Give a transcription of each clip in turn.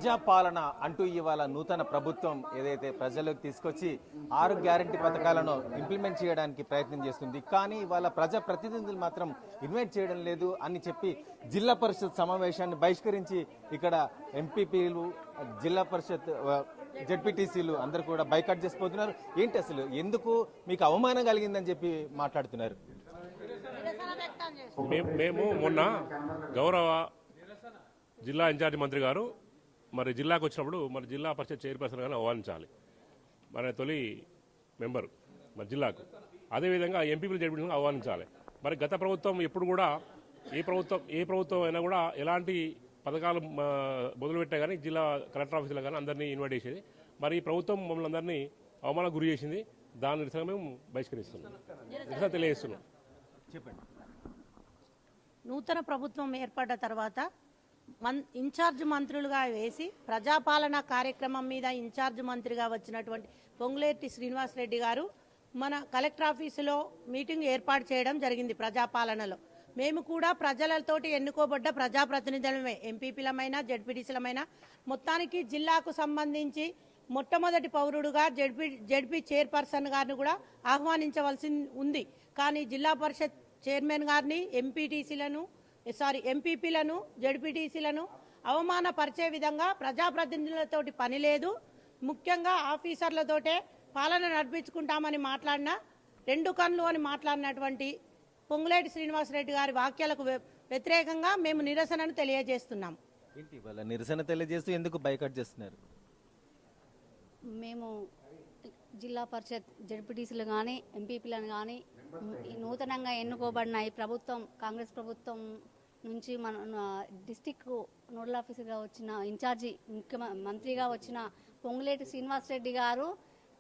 ప్రజాపాలన అంటూ ఇవాళ నూతన ప్రభుత్వం ఏదైతే ప్రజలకు తీసుకొచ్చి 6 గ్యారంటీ పథకాలను ఇంప్లిమెంట్ చేయడానికి ప్రయత్నం చేస్తుంది. కానీ ఇవాళ ప్రజా ప్రతినిధులు మాత్రం ఇన్వైట్ చేయడం లేదు అని చెప్పి జిల్లా పరిషత్ సమావేశాన్ని బహిష్కరించి ఇక్కడ ఎంపీపీలు, జిల్లా పరిషత్ జెడ్పీటీసీలు అందరూ కూడా బైకాట్ చేసిపోతున్నారు. ఏంటి అసలు ఎందుకు మీకు అవమానం కలిగిందని చెప్పి మాట్లాడుతున్నారు? మేము మొన్న గౌరవ జిల్లా ఇన్ఛార్జి మంత్రి గారు మరి జిల్లాకు వచ్చినప్పుడు మరి జిల్లా పరిషత్ చైర్పర్సన్ గారిని ఆహ్వానించాలి, మన తొలి మెంబర్ మరి జిల్లాకు. అదేవిధంగా ఎంపీపీలు జడ్పీటీసీలను ఆహ్వానించాలి. మరి గత ప్రభుత్వం ఎప్పుడు కూడా ఏ ప్రభుత్వం అయినా కూడా ఎలాంటి పథకాలు మొదలుపెట్టా కానీ జిల్లా కలెక్టర్ ఆఫీసులో కానీ అందరినీ ఇన్వైట్ చేసేది. మరి ఈ ప్రభుత్వం మమ్మల్ని అందరినీ అవమానం గురి చేసింది. దాని నిరసన మేము బహిష్కరిస్తున్నాం, నిరసన తెలియజేస్తున్నాం. చెప్పండి. నూతన ప్రభుత్వం ఏర్పడ్డ తర్వాత ఇన్ఛార్జ్ మంత్రులుగా వేసి ప్రజాపాలన కార్యక్రమం మీద ఇన్ఛార్జ్ మంత్రిగా వచ్చినటువంటి పొంగులేటి శ్రీనివాసరెడ్డి గారు మన కలెక్టర్ ఆఫీసులో మీటింగ్ ఏర్పాటు చేయడం జరిగింది. ప్రజాపాలనలో మేము కూడా ప్రజలతోటి ఎన్నుకోబడ్డ ప్రజాప్రతినిధులమే, ఎంపీపీలమైనా జడ్పీటీసీలమైనా. మొత్తానికి జిల్లాకు సంబంధించి మొట్టమొదటి పౌరుడుగా జడ్పీ చైర్పర్సన్ గారిని కూడా ఆహ్వానించవలసి ఉంది. కానీ జిల్లా పరిషత్ చైర్మన్ గారిని ఎంపీపీలను జడ్పీటీసీలను అవమానపరిచే విధంగా ప్రజాప్రతినిధులతోటి పని లేదు, ముఖ్యంగా ఆఫీసర్లతోటే పాలన నడిపించుకుంటామని మాట్లాడిన 2 కన్నులు అని మాట్లాడినటువంటి పొంగులేటి శ్రీనివాసరెడ్డి గారి వాక్యాలకు వ్యతిరేకంగా మేము నిరసనను తెలియజేస్తున్నాం. ఏంటి వాళ్ళ నిరసన తెలియజేస్తూ ఎందుకు బైకాట్ చేస్తున్నారు? మేము జిల్లా పరిషత్ జడ్పీటీసీలు కానీ ఎంపీపీలను కానీ నూతనంగా ఎన్నుకోబడిన ఈ ప్రభుత్వం, కాంగ్రెస్ ప్రభుత్వం నుంచి మన డిస్టిక్ నోడల్ ఆఫీసర్గా వచ్చిన ఇన్ఛార్జి మంత్రిగా వచ్చిన పొంగులేటి శ్రీనివాసరెడ్డి గారు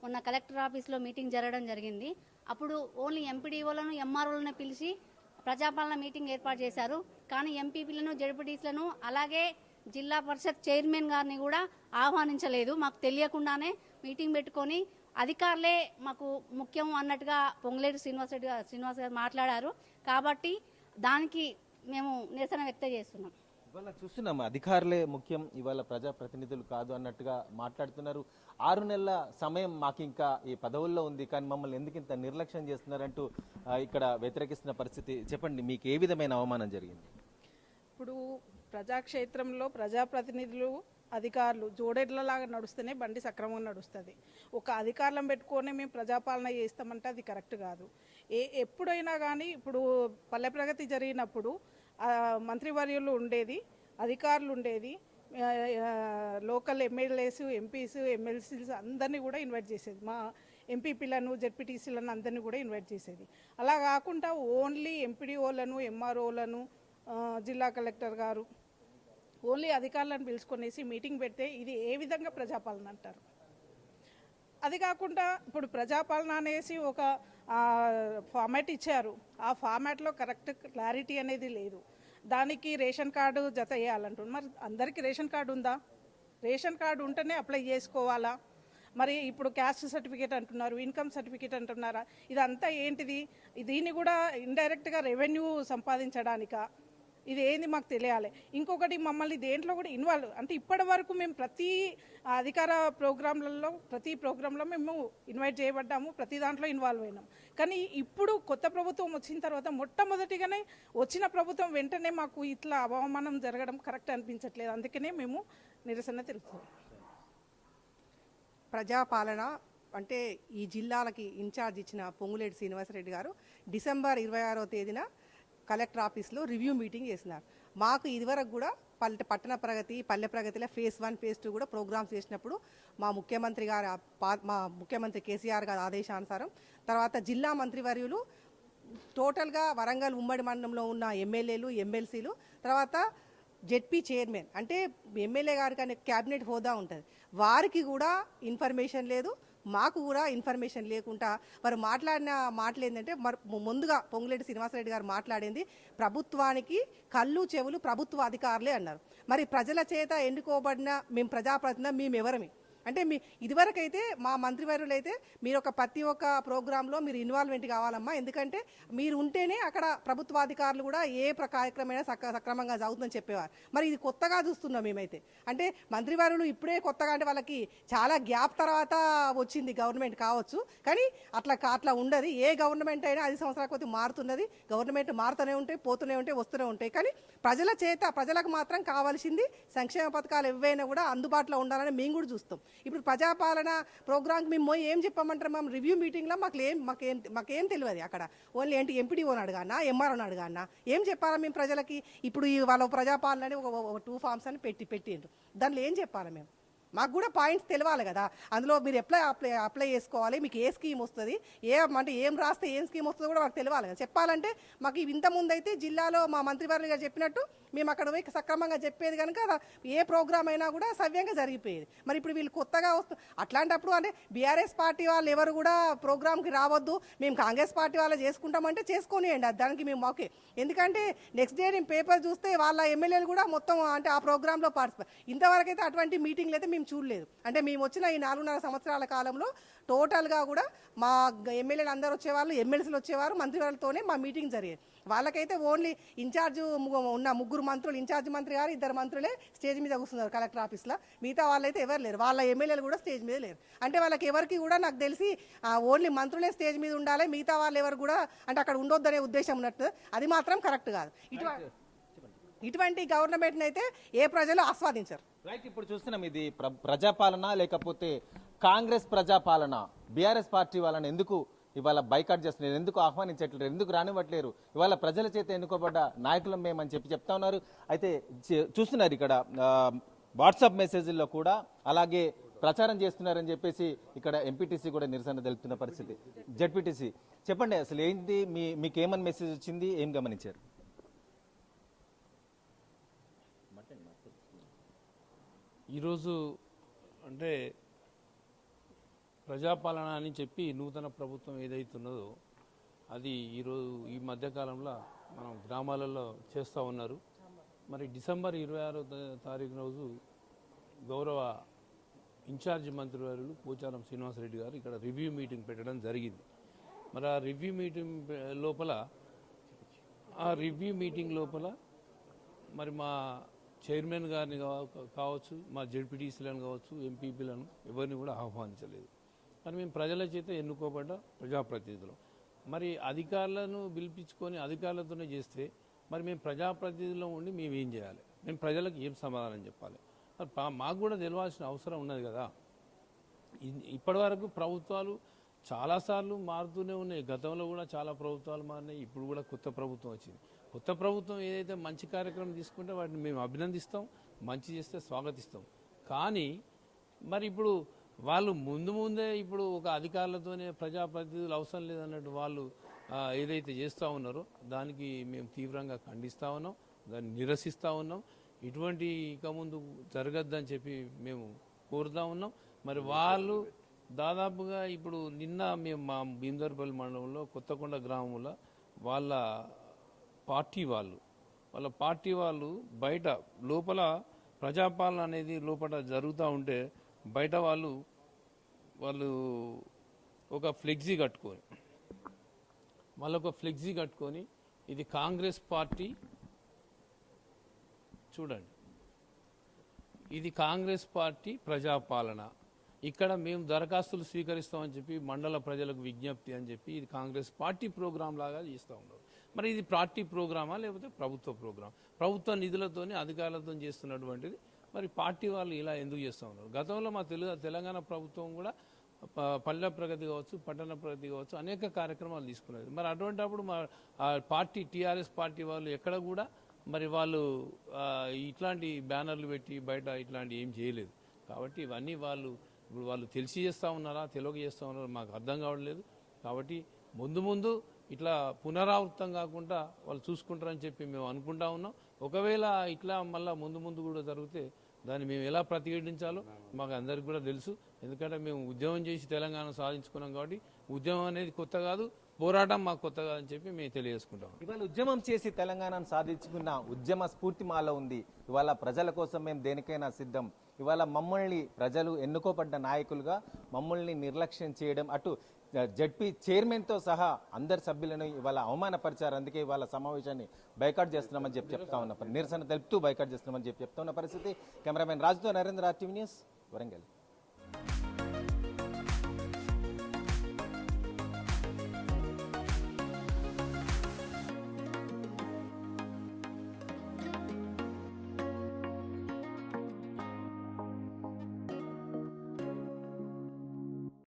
మొన్న కలెక్టర్ ఆఫీస్లో మీటింగ్ జరగడం జరిగింది. అప్పుడు ఓన్లీ ఎంపీడీఓలను ఎంఆర్ఓలను పిలిచి ప్రజాపాలన మీటింగ్ ఏర్పాటు చేశారు. కానీ ఎంపీపీలను జడ్పీటీసీలను అలాగే జిల్లా పరిషత్ చైర్మన్ గారిని కూడా ఆహ్వానించలేదు. మాకు తెలియకుండానే మీటింగ్ పెట్టుకొని అధికారులే మాకు ముఖ్యం అన్నట్టుగా పొంగులేటి శ్రీనివాస్ గారు మాట్లాడారు. కాబట్టి దానికి మేము నిరసన వ్యక్తం చేస్తున్నాం. ఇవాళ చూస్తున్నాం అధికారులే ముఖ్యం, ఇవాళ ప్రజాప్రతినిధులు కాదు అన్నట్టుగా మాట్లాడుతున్నారు. 6 నెలల సమయం మాకు ఇంకా ఈ పదవుల్లో ఉంది, కానీ మమ్మల్ని ఎందుకు ఇంత నిర్లక్ష్యం చేస్తున్నారంటూ ఇక్కడ వ్యతిరేకిస్తున్న పరిస్థితి. చెప్పండి, మీకు ఏ విధమైన అవమానం జరిగింది? ఇప్పుడు ప్రజాక్షేత్రంలో ప్రజాప్రతినిధులు అధికారులు జోడెడ్లలాగా నడుస్తేనే బండి సక్రమంగా నడుస్తుంది. ఒక అధికారులను పెట్టుకొని మేము ప్రజాపాలన చేస్తామంటే అది కరెక్ట్ కాదు. ఎప్పుడైనా కానీ ఇప్పుడు పల్లె ప్రగతి జరిగినప్పుడు మంత్రివర్యులు ఉండేది, అధికారులు ఉండేది, లోకల్ ఎమ్మెల్యేస్, ఎంపీస్, ఎమ్మెల్సీస్ అందరినీ కూడా ఇన్వైట్ చేసేది. మా ఎంపీపీలను జెడ్పీటీసీలను అందరినీ కూడా ఇన్వైట్ చేసేది. అలా కాకుండా ఓన్లీ ఎంపీడీఓలను, ఎంఆర్ఓలను, జిల్లా కలెక్టర్ గారు ఓన్లీ అధికారులను పిలుచుకొనేసి మీటింగ్ పెడితే ఇది ఏ విధంగా ప్రజాపాలన అంటారు? అది కాకుండా ఇప్పుడు ప్రజాపాలన అనేసి ఒక ఫార్మాట్ ఇచ్చారు. ఆ ఫార్మాట్లో కరెక్ట్ క్లారిటీ అనేది లేదు. దానికి రేషన్ కార్డు జత వేయాలంటున్నారు. మరి అందరికీ రేషన్ కార్డు ఉందా? రేషన్ కార్డు ఉంటేనే అప్లై చేసుకోవాలా? మరి ఇప్పుడు క్యాస్ట్ సర్టిఫికేట్ అంటున్నారు, ఇన్కమ్ సర్టిఫికేట్ అంటున్నారా? ఇదంతా ఏంటిది? దీన్ని కూడా ఇండైరెక్ట్గా రెవెన్యూ సంపాదించడానికా? ఇది ఏంది మాకు తెలియాలి. ఇంకొకటి, మమ్మల్ని దేంట్లో కూడా ఇన్వాల్వ్ అంటే ఇప్పటి వరకు మేము ప్రతి అధికార ప్రతి ప్రోగ్రాంలో మేము ఇన్వైట్ చేయబడ్డాము, ప్రతి దాంట్లో ఇన్వాల్వ్ అయినాం. కానీ ఇప్పుడు కొత్త ప్రభుత్వం వచ్చిన తర్వాత మొట్టమొదటిగానే వచ్చిన ప్రభుత్వం వెంటనే మాకు ఇట్లా అవమానం జరగడం కరెక్ట్ అనిపించట్లేదు. అందుకనే మేము నిరసన తెలుపుతాం. ప్రజాపాలన అంటే ఈ జిల్లాలకి ఇన్ఛార్జ్ ఇచ్చిన పొంగులేటి శ్రీనివాసరెడ్డి గారు డిసెంబర్ 26వ తేదీన కలెక్టర్ ఆఫీస్లో రివ్యూ మీటింగ్ చేసినారు. మాకు ఇదివరకు కూడా పట్టణ ప్రగతి, పల్లె ప్రగతిలో phase 1, phase 2 కూడా ప్రోగ్రామ్స్ చేసినప్పుడు మా ముఖ్యమంత్రి కేసీఆర్ గారి ఆదేశానుసారం తర్వాత జిల్లా మంత్రివర్యులు టోటల్గా వరంగల్ ఉమ్మడి మండలంలో ఉన్న ఎమ్మెల్యేలు, ఎమ్మెల్సీలు, తర్వాత జెడ్పీ చైర్మన్ అంటే ఎమ్మెల్యే గారికి అనే క్యాబినెట్ హోదా ఉంటుంది, వారికి కూడా ఇన్ఫర్మేషన్ లేదు, మాకు కూడా ఇన్ఫర్మేషన్ లేకుండా వారు మాట్లాడిన మాటలు ఏంటంటే, ముందుగా పొంగులేటి శ్రీనివాసరెడ్డి గారు మాట్లాడింది ప్రభుత్వానికి కళ్ళు చెవులు ప్రభుత్వ అధికారులే అన్నారు. మరి ప్రజల చేత ఎన్నుకోబడిన మేము ప్రజాప్రతినిధులు, మేము ఎవరమి? అంటే మీ ఇదివరకైతే మా మంత్రివర్యులు అయితే మీరు ప్రతి ఒక్క ప్రోగ్రాంలో మీరు ఇన్వాల్వ్మెంట్ కావాలమ్మా, ఎందుకంటే మీరు ఉంటేనే అక్కడ ప్రభుత్వాధికారులు కూడా ఏ కార్యక్రమమైనా సక్రమంగా సాగుతుందని చెప్పేవారు. మరి ఇది కొత్తగా చూస్తున్నాం మేమైతే. అంటే మంత్రివర్యులు ఇప్పుడే కొత్తగా, అంటే వాళ్ళకి చాలా గ్యాప్ తర్వాత వచ్చింది గవర్నమెంట్ కావచ్చు, కానీ అట్లా ఉండదు. ఏ గవర్నమెంట్ అయినా 5 సంవత్సరాల కొద్ది మారుతున్నది. గవర్నమెంట్ మారుతూనే ఉంటాయి, పోతూనే ఉంటాయి, వస్తూనే ఉంటాయి. కానీ ప్రజలకు మాత్రం కావాల్సింది సంక్షేమ పథకాలు ఏవైనా కూడా అందుబాటులో ఉండాలని మేము కూడా చూస్తాం. ఇప్పుడు ప్రజాపాలన ప్రోగ్రామ్కి మేము ఏం చెప్పమంటారు, మేము రివ్యూ మీటింగ్లో మాకేం తెలియదు. అక్కడ ఓన్లీ ఏంటి ఎంపీడీఓని అడగానా, ఎంఆర్ఓని అడగానా, ఏం చెప్పాలా మేము ప్రజలకి? ఇప్పుడు వాళ్ళ ప్రజాపాలన అని ఒక 2 ఫామ్స్ అని పెట్టిండ్రు, దానిలో ఏం చెప్పాలి మేము? మాకు కూడా పాయింట్స్ తెలియాలి కదా. అందులో మీరు అప్లై చేసుకోవాలి, మీకు ఏ స్కీమ్ వస్తుంది, అంటే ఏం రాస్తే ఏం స్కీమ్ వస్తుందో కూడా మాకు తెలియాలి కదా. చెప్పాలంటే మాకు ఇంతకుముందు అయితే జిల్లాలో మా మంత్రివర్యులు గారు చెప్పినట్టు మేము అక్కడ పోయి సక్రమంగా చెప్పేది కనుక ఏ ప్రోగ్రామ్ అయినా కూడా సవ్యంగా జరిగిపోయేది. మరి ఇప్పుడు వీళ్ళు కొత్తగా అట్లాంటప్పుడు అంటే బీఆర్ఎస్ పార్టీ వాళ్ళు ఎవరు కూడా ప్రోగ్రామ్కి రావద్దు, మేము కాంగ్రెస్ పార్టీ వాళ్ళు చేసుకుంటామంటే చేసుకోనియండి, దానికి మేము ఓకే. ఎందుకంటే నెక్స్ట్ డే నేను పేపర్ చూస్తే వాళ్ళ ఎమ్మెల్యేలు కూడా మొత్తం అంటే ఆ ప్రోగ్రాంలో పార్టిసిపేట్. ఇంతవరకు అయితే అటువంటి మీటింగ్లు అయితే మేము చూడలేదు. అంటే మేము వచ్చిన ఈ 4.5 సంవత్సరాల కాలంలో టోటల్గా కూడా మా ఎమ్మెల్యేలు అందరూ వచ్చేవాళ్ళు, ఎమ్మెల్సీలు వచ్చేవారు, మంత్రివర్యులతోనే మా మీటింగ్ జరిగేది. వాళ్ళకైతే ఓన్లీ ఇన్ఛార్జ్ ఉన్న 3 మంత్రులు, ఇన్ఛార్జ్ మంత్రి గారు 2 మంత్రులే స్టేజ్ మీద కూర్చున్నారు కలెక్టర్ ఆఫీస్లో. మిగతా వాళ్ళైతే ఎవరు లేరు, వాళ్ళ ఎమ్మెల్యేలు కూడా స్టేజ్ మీద లేరు. అంటే వాళ్ళకి ఎవరికి కూడా నాకు తెలిసి ఓన్లీ మంత్రులే స్టేజ్ మీద ఉండాలి, మిగతా వాళ్ళు ఎవరు కూడా అంటే అక్కడ ఉండొద్దనే ఉద్దేశం ఉన్నట్టు. అది మాత్రం కరెక్ట్ కాదు. ఇటువంటి గవర్నమెంట్ని అయితే ఏ ప్రజలు ఆస్వాదించరు. రైట్, ఇప్పుడు చూస్తున్నాం ఇది ప్రజాపాలన లేకపోతే కాంగ్రెస్ ప్రజాపాలన. బీఆర్ఎస్ పార్టీ వాళ్ళని ఎందుకు ఇవాళ బైకాట్ చేస్తున్నారు, ఎందుకు ఆహ్వానించట్లేరు, ఎందుకు రానివ్వట్లేరు? ఇవాళ ప్రజల చేత ఎన్నుకోబడ్డ నాయకులం మేమని చెప్తా ఉన్నారు. అయితే చూస్తున్నారు ఇక్కడ వాట్సాప్ మెసేజ్ల్లో కూడా అలాగే ప్రచారం చేస్తున్నారని చెప్పేసి ఇక్కడ ఎంపీటీసీ కూడా నిరసన తెలుపుతున్న పరిస్థితి. జెడ్పీటీసీ చెప్పండి, అసలు ఏంటి మీకేమని మెసేజ్ వచ్చింది, ఏం గమనించారు? ఈరోజు అంటే ప్రజాపాలన అని చెప్పి నూతన ప్రభుత్వం ఏదైతున్నదో అది ఈరోజు ఈ మధ్యకాలంలో మనం గ్రామాలలో చేస్తూ ఉన్నారు. మరి డిసెంబర్ 26వ తారీఖు రోజు గౌరవ ఇన్ఛార్జి మంత్రివర్యులు పోచారం శ్రీనివాసరెడ్డి గారు ఇక్కడ రివ్యూ మీటింగ్ పెట్టడం జరిగింది. మరి ఆ రివ్యూ మీటింగ్ లోపల మరి మా చైర్మన్ గారిని కావచ్చు, మా జెడ్పీటీసీలను కావచ్చు, ఎంపీపీలను ఎవరిని కూడా ఆహ్వానించలేదు. కానీ మేము ప్రజల చేత ఎన్నుకోబడ్డ ప్రజాప్రతినిధులు. మరి అధికారులను పిలిపించుకొని అధికారులతోనే చేస్తే మరి మేము ప్రజాప్రతినిధుల్లో ఉండి మేము ఏం చేయాలి, మేము ప్రజలకు ఏం సమాధానం చెప్పాలి? మాకు కూడా తెలియాల్సిన అవసరం ఉన్నది కదా. ఇప్పటివరకు ప్రభుత్వాలు చాలాసార్లు మారుతూనే ఉన్నాయి. గతంలో కూడా చాలా ప్రభుత్వాలు మారినాయి, ఇప్పుడు కూడా కొత్త ప్రభుత్వం వచ్చింది. కొత్త ప్రభుత్వం ఏదైతే మంచి కార్యక్రమం తీసుకుంటే వాటిని మేము అభినందిస్తాం, మంచి చేస్తే స్వాగతిస్తాం. కానీ మరి ఇప్పుడు వాళ్ళు ముందే ఇప్పుడు ఒక అధికారులతోనే ప్రజాప్రతినిధులు అవసరం లేదన్నట్టు వాళ్ళు ఏదైతే చేస్తూ ఉన్నారో దానికి మేము తీవ్రంగా ఖండిస్తూ ఉన్నాం, దాన్ని నిరసిస్తూ ఉన్నాం. ఇటువంటి ఇక ముందు జరగద్దని చెప్పి మేము కోరుతూ ఉన్నాం. మరి వాళ్ళు దాదాపుగా ఇప్పుడు నిన్న మేము మా భీమదర్పల్లి మండలంలో కొత్తకొండ గ్రామంలో వాళ్ళ పార్టీ వాళ్ళు బయట లోపల ప్రజాపాలన అనేది లోపల జరుగుతూ ఉంటే బయట వాళ్ళు ఒక ఫ్లెక్సీ కట్టుకొని ఇది కాంగ్రెస్ పార్టీ, చూడండి ఇది కాంగ్రెస్ పార్టీ ప్రజాపాలన, ఇక్కడ మేము దరఖాస్తులు స్వీకరిస్తామని చెప్పి మండల ప్రజలకు విజ్ఞప్తి అని చెప్పి ఇది కాంగ్రెస్ పార్టీ ప్రోగ్రాం లాగా చేస్తూ ఉన్నారు. మరి ఇది పార్టీ ప్రోగ్రామా లేకపోతే ప్రభుత్వ ప్రోగ్రాం? ప్రభుత్వ నిధులతోని అధికారులతో చేస్తున్నటువంటిది మరి పార్టీ వాళ్ళు ఇలా ఎందుకు చేస్తూ ఉన్నారు? గతంలో మా తెలంగాణ ప్రభుత్వం కూడా పల్లె ప్రగతి కావచ్చు, పట్టణ ప్రగతి కావచ్చు అనేక కార్యక్రమాలు తీసుకున్నది. మరి అటువంటిప్పుడు మా పార్టీ టీఆర్ఎస్ పార్టీ వాళ్ళు ఎక్కడ కూడా మరి వాళ్ళు ఇట్లాంటి బ్యానర్లు పెట్టి బయట ఇట్లాంటి ఏం చేయలేదు. కాబట్టి ఇవన్నీ వాళ్ళు తెలిసి చేస్తూ ఉన్నారా, తెలియక చేస్తూ ఉన్నారా మాకు అర్థం కావట్లేదు. కాబట్టి ముందు ఇట్లా పునరావృతం కాకుండా వాళ్ళు చూసుకుంటారని చెప్పి మేము అనుకుంటా ఉన్నాం. ఒకవేళ ఇట్లా మళ్ళీ ముందు కూడా జరిగితే దాన్ని మేము ఎలా ప్రతిఘటించాలో మాకు అందరికి కూడా తెలుసు. ఎందుకంటే మేము ఉద్యమం చేసి తెలంగాణ సాధించుకున్నాం కాబట్టి ఉద్యమం అనేది కొత్త కాదు, పోరాటం మాకు కొత్త కాదని చెప్పి మేము తెలియజేసుకుంటాం. ఇవాళ ఉద్యమం చేసి తెలంగాణను సాధించుకున్న ఉద్యమ స్ఫూర్తి మాలో ఉంది. ఇవాళ ప్రజల కోసం మేము దేనికైనా సిద్ధం. ఇవాళ మమ్మల్ని ప్రజలు ఎన్నుకోబడ్డ నాయకులుగా మమ్మల్ని నిర్లక్ష్యం చేయడం, అటు జడ్పీ చైర్మన్తో సహా అందరి సభ్యులను ఇవాళ అవమానపరిచారు. అందుకే ఇవాళ సమావేశాన్ని బైకాట్ చేస్తున్నామని చెప్తా ఉన్న నిరసన తెలుపుతూ బైకాట్ చేస్తున్నామని చెప్తా ఉన్న పరిస్థితి. కెమెరామెన్ రాజుతో నరేంద్ర, RTV న్యూస్, వరంగల్.